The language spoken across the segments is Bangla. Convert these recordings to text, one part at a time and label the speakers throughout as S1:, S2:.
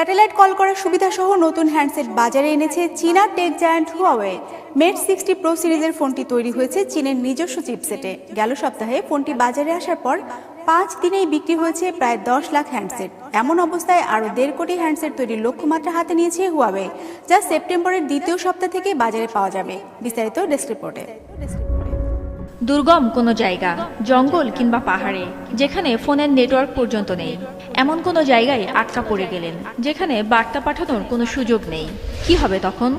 S1: স্যাটেলাইট কল করার সুবিধা সহ নতুন হ্যান্ডসেট বাজারে এনেছে চীনা টেক জায়ান্ট হুয়াওয়ে। মেট 60 প্রো সিরিজের ফোনটি তৈরি হয়েছে চীনের নিজস্ব চিপসেটে। গেল সপ্তাহে ফোনটি বাজারে আসার পর 5 দিনেই বিক্রি হয়েছে প্রায় 10 লাখ হ্যান্ডসেট। এমন অবস্থায় আরও 1.5 কোটি হ্যান্ডসেট তৈরির লক্ষ্যমাত্রা হাতে নিয়েছে হুয়াওয়ে, যা সেপ্টেম্বরের দ্বিতীয় সপ্তাহ থেকে বাজারে পাওয়া যাবে। বিস্তারিত ডেস্ক রিপোর্টে।
S2: দুর্গম কোনো জায়গা, জঙ্গল কিংবা পাহাড়ে যেখানে ফোনের নেটওয়ার্ক পর্যন্ত নেই, এমন কোনো জায়গায় আটকা পড়ে গেলেন যেখানে বার্তা পাঠানোর কোনো সুযোগ নেই, কি হবে তখন?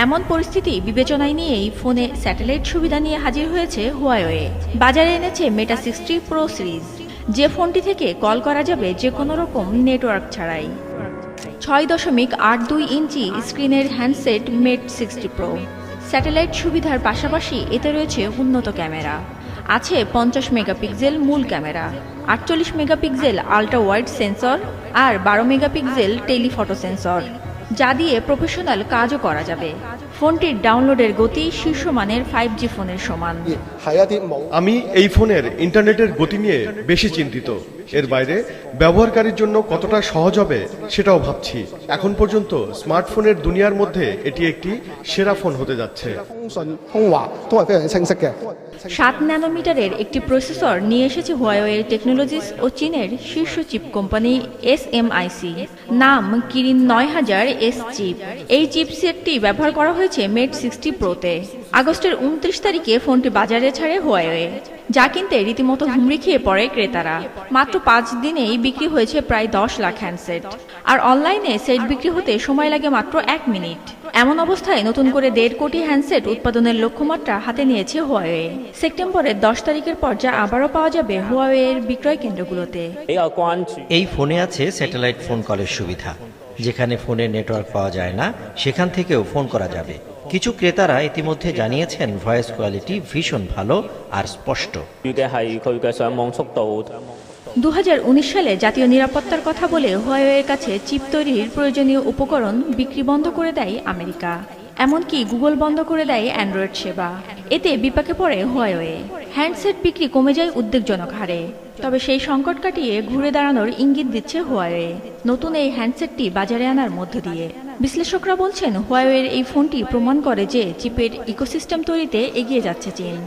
S2: এমন পরিস্থিতি বিবেচনায় নিয়েই ফোনে স্যাটেলাইট সুবিধা নিয়ে হাজির হয়েছে হুয়াওয়ে। বাজারে এনেছে মেটা 60 প্রো সিরিজ, যে ফোনটি থেকে কল করা যাবে যে কোনো রকম নেটওয়ার্ক ছাড়াই। 6.82 ইঞ্চি স্ক্রিনের হ্যান্ডসেট মেট 60 প্রো। স্যাটেলাইট সুবিধার পাশাপাশি এতে রয়েছে উন্নত ক্যামেরা। আছে 50 মেগাপিক্সেল মূল camera, 48 megapixel ultra wide sensor আর 12 মেগাপিক্সেল টেলিফটো সেন্সর, যা দিয়ে প্রফেশনাল কাজও করা যাবে। ফোনটির ডাউনলোডের গতি শীর্ষমানের 5G ফোনের সমান।
S3: আমি এই ফোনের ইন্টারনেটের গতি নিয়ে বেশি চিন্তিত। এর বাইরে ব্যবহারকারীর জন্য কতটা সহজ হবে সেটাও ভাবছি। এখন পর্যন্ত স্মার্টফোনের দুনিয়ার মধ্যে এটি একটি সেরা ফোন হতে যাচ্ছে।
S2: 7 ন্যানোমিটারের একটি প্রসেসর নিয়ে এসেছে হুয়াওয়ে টেকনোলজিস ও চীনের শীর্ষ চিপ কোম্পানি SMIC, নাম কিরিন 9000S চিপ। এই চিপসেটটি ব্যবহার করা হয়েছে মেট 60 প্রোতে। আগস্টের 29 তারিখে ফোনটি বাজারে ছাড়ে হুয়াওয়ে, যা কিনতে রীতিমতো হুমড়ি খেয়ে পড়ে ক্রেতারা। মাত্র 5 দিনেই বিক্রি হয়েছে প্রায় 10 লাখ হ্যান্ডসেট, আর অনলাইনে সেট বিক্রি হতে সময় লাগে মাত্র 1 মিনিট। এমন অবস্থায় নতুন করে 1.5 কোটি হ্যান্ডসেট উৎপাদনের লক্ষ্যমাত্রা হাতে নিয়েছে হুয়াওয়ে। সেপ্টেম্বরের 10 তারিখের পর যা আবারও পাওয়া যাবে হুয়াওয়ের বিক্রয় কেন্দ্রগুলোতে।
S4: এই ফোনে আছে স্যাটেলাইট ফোন কলের সুবিধা, যেখানে ফোনের নেটওয়ার্ক পাওয়া যায় না সেখান থেকেও ফোন করা যাবে। কিছু ক্রেতারা ইতিমধ্যে জানিয়েছেন ভয়েস কোয়ালিটি ভীষণ ভালো আর স্পষ্ট।
S2: 2019 সালে জাতীয় নিরাপত্তার কথা বলে হুয়াওয়ের কাছে চিপ তৈরির প্রয়োজনীয় উপকরণ বিক্রি বন্ধ করে দেয় আমেরিকা। এমনকি গুগল বন্ধ করে দেয় অ্যান্ড্রয়েড সেবা। এতে বিপাকে পড়ে হুয়াওয়ে। হ্যান্ডসেট বিক্রি কমে যায় উদ্বেগজনক হারে। তবে সেই সংকট কাটিয়ে ঘুরে দাঁড়ানোর ইঙ্গিত দিচ্ছে হুয়াওয়ে নতুন এই হ্যান্ডসেটটি বাজারে আনার মধ্য দিয়ে। বিশ্লেষকরা বলছেন হুয়াওয়ের এই ফোনটি প্রমাণ করে যে চিপের ইকোসিস্টেম তৈরিতে এগিয়ে যাচ্ছে চীন।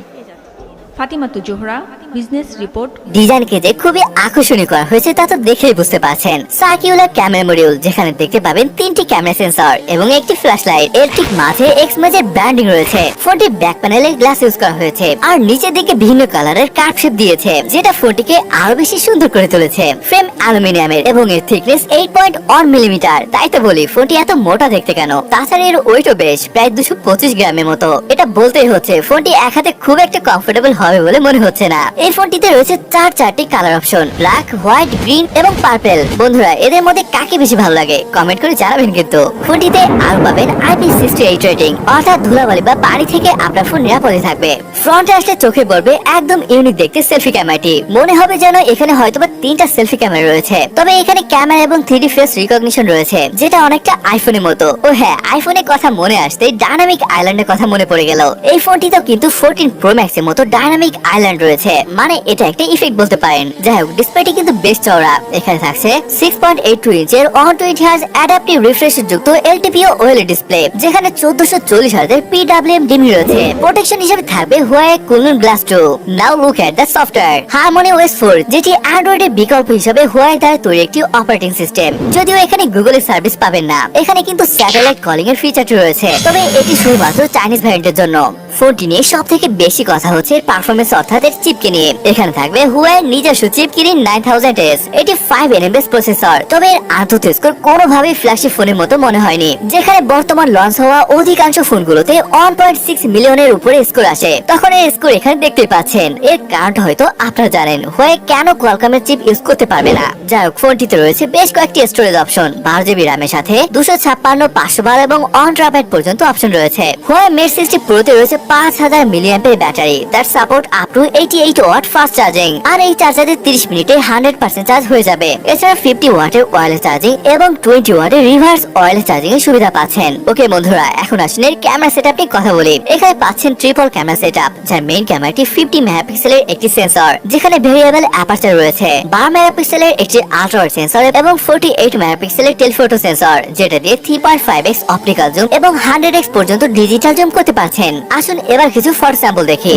S2: Fatimatu Zohra, business report.
S5: ডিজাইনকে যে খুবই আকর্ষণীয় করা হয়েছে তা তো দেখেই বুঝতে পারছেন। সার্কুলার ক্যামেরা মডিউল, যেখানে দেখতে পাবেন 3টি ক্যামেরা সেন্সর এবং একটি ফ্ল্যাশ লাইট। এর ঠিক মাঝে এক্সমেজের ব্র্যান্ডিং রয়েছে। ফোনটির ব্যাক প্যানেলে গ্লাস ইউজ করা হয়েছে আর নিচের দিকে ভিন্ন কালারের কার্ভ শেপ দিয়েছে, যেটা ফোনটিকে আরো বেশি সুন্দর করে তুলেছে। ফ্রেম অ্যালুমিনিয়ামের এবং এর থিকনেস 8.1 মিলিমিটার। তাই তো বলি ফোনটি এত মোটা দেখতে কেন। তাছাড়া এর ওয়েটও বেশ, প্রায় 225 গ্রামের মতো। এটা বলতেই হচ্ছে ফোনটি এক হাতে খুব একটা কমফোর্টেবল হবে বলে মনে হচ্ছে না। এই ফোনটিতে রয়েছে 4টি colour option, black, white, green এবং পার্পল। বন্ধুরা, এদের মধ্যে কাকে বেশি ভালো লাগে কমেন্ট করে জানাবেন। কিন্তু ফোনটিতে আরো পাবেন IP68 রেটিং, অর্থাৎ ধুলাবালি বা পানি থেকে আপনার ফোন নিরাপদে থাকবে। ফ্রন্টে আসলে চোখে পড়বে একদম ইউনিক দেখতে সেলফি ক্যামেরাটি। মনে হবে যেন এখানে হয়তোবা 3টা সেলফি ক্যামেরা রয়েছে। তবে এখানে ক্যামেরা এবং 3D ফেস রিকগনিশন রয়েছে, যেটা অনেকটা আইফোনের মতো। ও হ্যাঁ, আইফোনের কথা মনে আসতে ডায়নামিক আইল্যান্ডের কথা মনে পড়ে গেল। এই ফোনটিতেও কিন্তু 14 প্রো ম্যাক্সের মতো ডায়নামিক আইল্যান্ড রয়েছে, মানে এটা একটা ইফেক্ট বলতে পারেন। যাই হোক, ডিসপ্লেটি কিন্তু বেশ চওড়া। এখানে থাকছে 6.82 ইঞ্চের 120 হার্জ অ্যাডাপটিভ রিফ্রেশ যুক্ত LTPO OLED ডিসপ্লে, যেখানে 1440 হার্জের PWM ডিমি রয়েছে। প্রোটেকশন হিসেবে থাকবে Huawei colon glass 2। Now look at the software harmony OS 4, যেটি অ্যান্ড্রয়েডের বিকল্প হিসেবে হুয়াওয়ে দ্বারা তৈরি একটি অপারেটিং সিস্টেম। যদিও এখানে গুগলের সার্ভিস পাবেন না। এখানে কিন্তু স্যাটেলাইট কলিং এর ফিচারটি রয়েছে, তবে এটি শুধুমাত্র চাইনিজ ভ্যারিয়েন্টের জন্য। ফোনটি নিয়ে সব থেকে বেশি কথা হচ্ছে পারফরমেন্স, অর্থাৎ এর চিপকে নিয়ে। এখানে থাকবে হুয়াওয়ের নিজস্ব চিপ কিরিন 9000S। এটি 5 nm প্রসেসর, তবে এর আন্তঃ স্কোর কোনোভাবেই ফ্ল্যাশি ফোনের মতো মনে হয়নি। যেখানে বর্তমান লঞ্চ হওয়া অধিকাংশ ফোনগুলোতে 1.6 মিলিয়নের উপরে স্কোর আসে, তখন এর স্কোর এখানে দেখতে পাচ্ছেন। এর কারণ হয়তো আপনারা জানেন হুয়াওয়ে কেন কোয়ালকমের চিপ ইউজ করতে পারবে না। যাই হোক, ফোনটিতে রয়েছে বেশ কয়েকটি স্টোরেজ অপশন। 12GB র্যামের সাথে 256, 512 এবং 1 TB পর্যন্ত অপশন রয়েছে। হুয়াওয়ে মেট 60 প্রোতে রয়েছে 5000 mAh battery that support up to 88 watt fast charging, আর এই চার্জারে 30 মিনিটে 100% চার্জ হয়ে যাবে। এছাড়া 50 ওয়াটের ওয়্যারলেস চার্জিং এবং 20 ওয়াটের রিভার্স ওয়্যারলেস চার্জিং এর সুবিধা পাচ্ছেন। ওকে বন্ধুরা, এখন আসুন এর ক্যামেরা সেটআপ নিয়ে কথা বলি। এখানে পাচ্ছেন ট্রিপল ক্যামেরা সেটআপ, যার মেইন ক্যামেরাটি 50 মেগাপিক্সেলের একটি সেন্সর, যেখানে ভেরিয়েবল অ্যাপারচার রয়েছে, 12 মেগাপিক্সেলের একটি আল্ট্রা ওয়াইড সেন্সর এবং 48 মেগাপিক্সেলের টেলিফোটো সেন্সর, যেটা দিয়ে 3.5x অপটিক্যাল জুম এবং 100x পর্যন্ত ডিজিটাল জুম করতে পারছেন। আসুন এবার কিছু ফটো স্যাম্পল দেখি।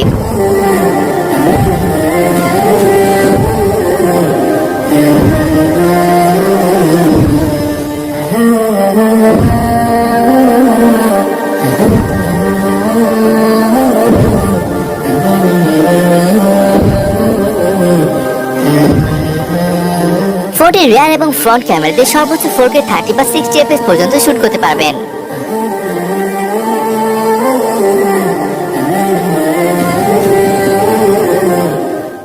S5: ফোনটি রিয়ার এবং ফ্রন্ট ক্যামেরাতে সর্বোচ্চ 4K 30 বা 60 fps পর্যন্ত শুট করতে পারবেন।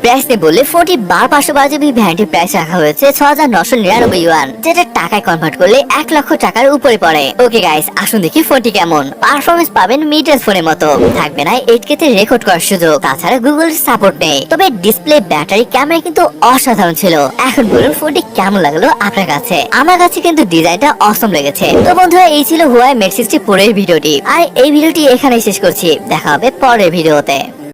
S5: প্রাইস নিয়ে বললে ফোনটি 12/512 জিবি ভ্যারিয়েন্টের প্রাইস রাখা হয়েছে 6999 ইউয়ান, যেটা টাকায় কনভার্ট করলে 1 লক্ষ টাকার উপরে পড়ে। ওকে গাইস, আসুন দেখি ফোনটি কেমন। পারফরমেন্স পাবেন মিড রেঞ্জ ফোনের মতো, থাকবে না 8K তে রেকর্ড করার সুযোগ, তাছাড়া গুগল সাপোর্ট নেই। তবে ডিসপ্লে, ব্যাটারি, ক্যামেরা কিন্তু অসাধারণ ছিল। এখন বলুন ফোনটি কেমন লাগলো আপনার কাছে? আমার কাছে কিন্তু ডিজাইনটা অসম লেগেছে। তো বন্ধুরা, এই ছিল হুয়াওয়ে মেট 60 Pro এর ভিডিওটি, আর এই ভিডিওটি এখানেই শেষ করছি। দেখা হবে পরের ভিডিওতে।